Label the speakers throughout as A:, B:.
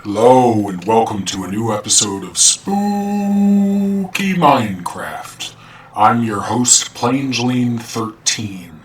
A: Hello and welcome to a new episode of Spooky Minecraft. I'm your host, Plangeline13,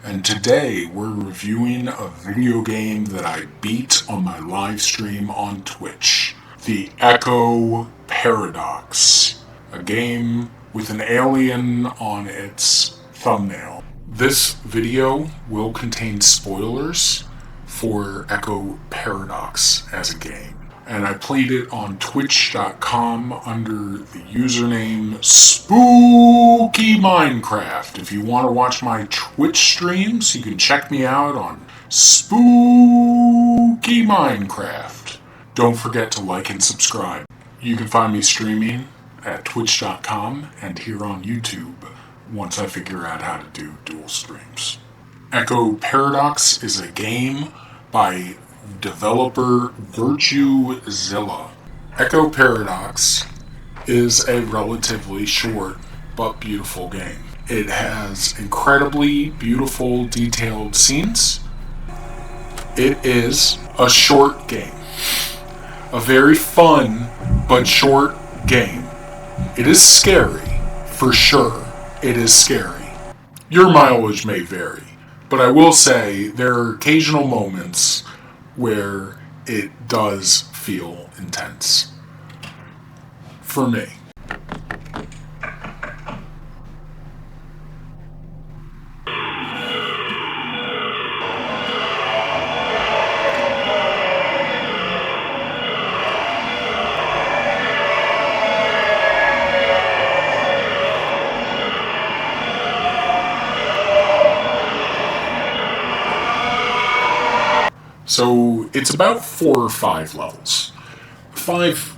A: and today we're reviewing a video game that I beat on my live stream on Twitch, the Echo Paradox, a game with an alien on its thumbnail. This video will contain spoilers for Echo Paradox as a game. And I played it on twitch.com under the username Spooky Minecraft. If you want to watch my Twitch streams, you can check me out on Spooky Minecraft. Don't forget to like and subscribe. You can find me streaming at twitch.com and here on YouTube once I figure out how to do dual streams. Echo Paradox is a game by developer VirtueZilla. Echo Paradox is a relatively short but beautiful game. It has incredibly beautiful detailed scenes. It is a short game. A very fun but short game. It is scary, for sure. It is scary. Your mileage may vary, but I will say there are occasional moments where it does feel intense. For me. So it's about 4 or 5 levels. 5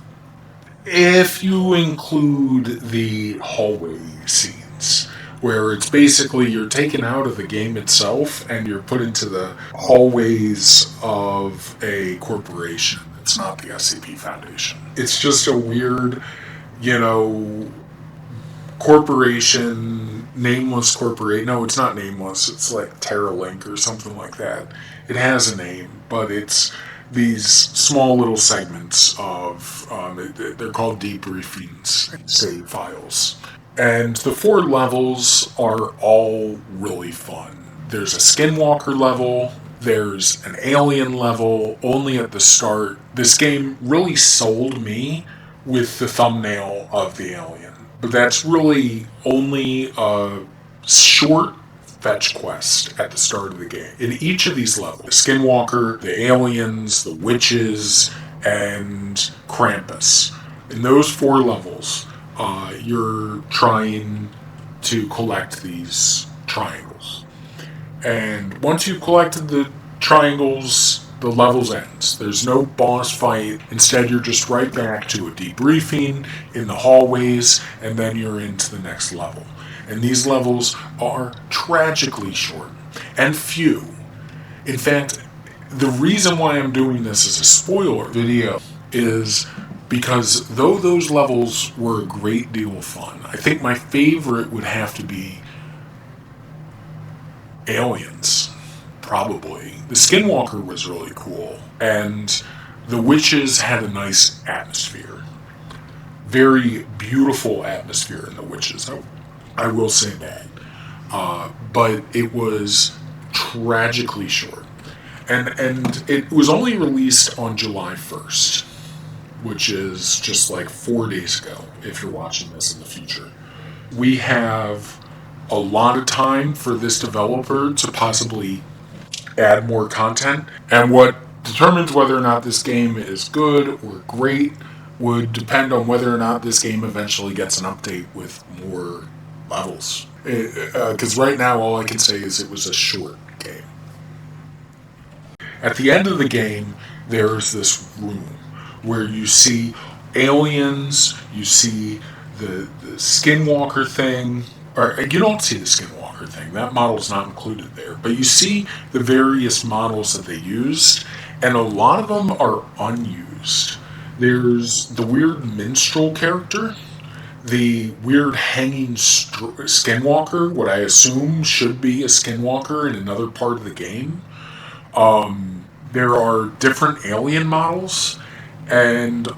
A: if you include the hallway scenes, where it's basically you're taken out of the game itself and you're put into the hallways of a corporation. It's not the SCP Foundation. It's just a weird, corporation, nameless corporation. No, it's not nameless. It's like TerraLink or something like that. It has a name, but it's these small little segments of, they're called debriefings, save files. And the 4 levels are all really fun. There's a Skinwalker level, there's an alien level, only at the start. This game really sold me with the thumbnail of the alien. But that's really only a short fetch quest at the start of the game. In each of these levels, the Skinwalker, the aliens, the witches, and Krampus. In those 4 levels, you're trying to collect these triangles. And once you've collected the triangles, the levels ends. There's no boss fight. Instead, you're just right back to a debriefing in the hallways, and then you're into the next level. And these levels are tragically short and few. In fact, the reason why I'm doing this as a spoiler video is because though those levels were a great deal of fun, I think my favorite would have to be Aliens, probably. The Skinwalker was really cool, and the witches had a nice atmosphere. Very beautiful atmosphere in the witches. I will say that. But it was tragically short. And it was only released on July 1st, which is just like 4 days ago, if you're watching this in the future. We have a lot of time for this developer to possibly add more content. And what determines whether or not this game is good or great would depend on whether or not this game eventually gets an update with more levels. Because right now all I can say is it was a short game. At the end of the game, there's this room where you see aliens, you see the Skinwalker thing, or you don't see the Skinwalker thing, that model's not included there, but you see the various models that they used, and a lot of them are unused. There's the weird minstrel character, the weird hanging Skinwalker, what I assume should be a Skinwalker in another part of the game. There are different alien models, and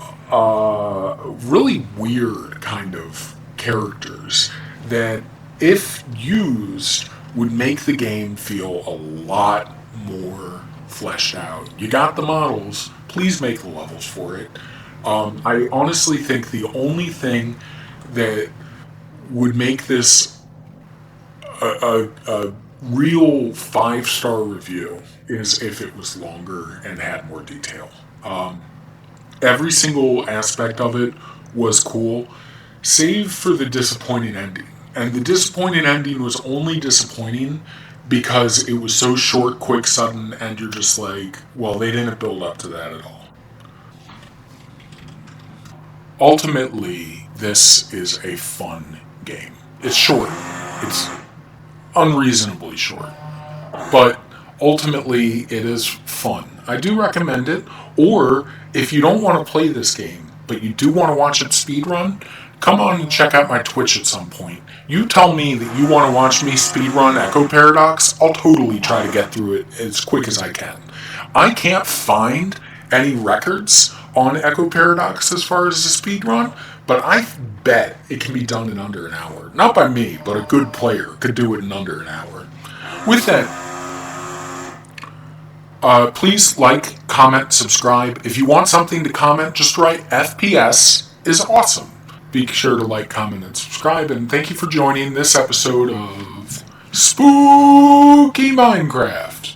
A: really weird kind of characters that, if used, would make the game feel a lot more fleshed out. You got the models, please make the levels for it. I honestly think the only thing that would make this a real 5-star review is if it was longer and had more detail. Every single aspect of it was cool, save for the disappointing ending. And the disappointing ending was only disappointing because it was so short, quick, sudden, and you're just like, well, they didn't build up to that at all. Ultimately, this is a fun game. It's short. It's unreasonably short. But ultimately, it is fun. I do recommend it. Or, if you don't want to play this game, but you do want to watch it speedrun, come on and check out my Twitch at some point. You tell me that you want to watch me speedrun Echo Paradox, I'll totally try to get through it as quick as I can. I can't find any records on Echo Paradox as far as the speedrun, but I bet it can be done in under an hour. Not by me, but a good player could do it in under an hour. With that, please like, comment, subscribe. If you want something to comment, just write FPS is awesome. Be sure to like, comment, and subscribe. And thank you for joining this episode of Spooky Minecraft.